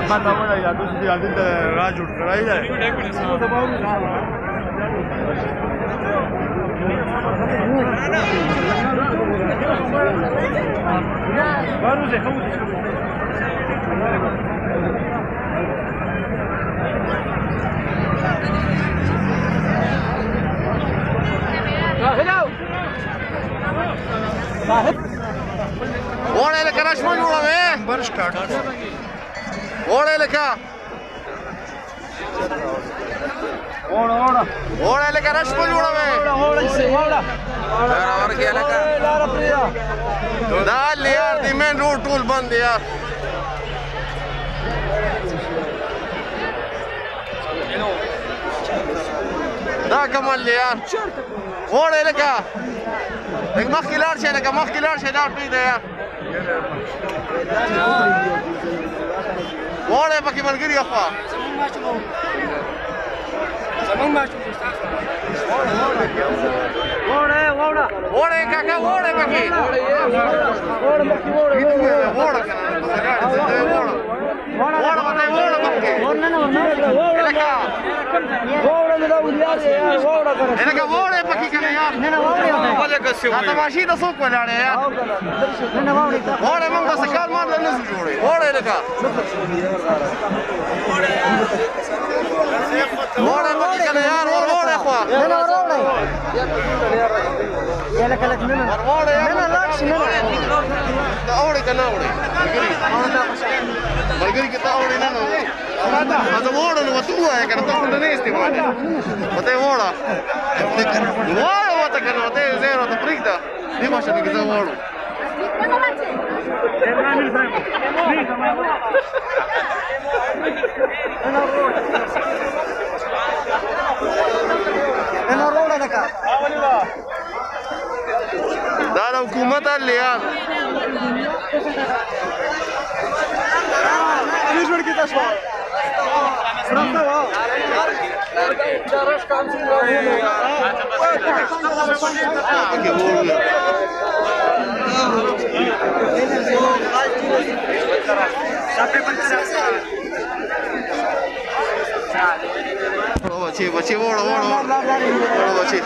باندې ولا یا دوی دې دلته را جوړ کړای دی باروزه وړه لکه راشمه جوړوي برش کاټ وړه لکه وړه لکه راشمه جوړوي لار ورګي لکه دا لیار دی مین روډ ټول بند دی یار دا کمال دی یار وړه لکه لکه مخکې لاړ شي لکه مخکې لاړ شي دا پرېږده یار وړه یې پکې ملګري خوا وړه یې کاکا وړه یې پکې وړه که نه وړه به دی وړه مخکې لکه وړه یې پکې که نه یار دا ماشین ته څوک ولاړی یار وړه یې موږ داسې کار مانده نه شو جوړی وړه یې لکه وړه یې پکې که نه یار وړه یې خوا ته اوړې که نه اوړې ملګري که ته اوړې نه نه زه وړه نو ورته ووایه که نه ته خو نه استعمالې ورته یې وړه وړه ورته که نه ورته یې ځای راته پرېږده دې ماشین کې زه وړم دا د حکومت حل دی یار بچی وړه بچی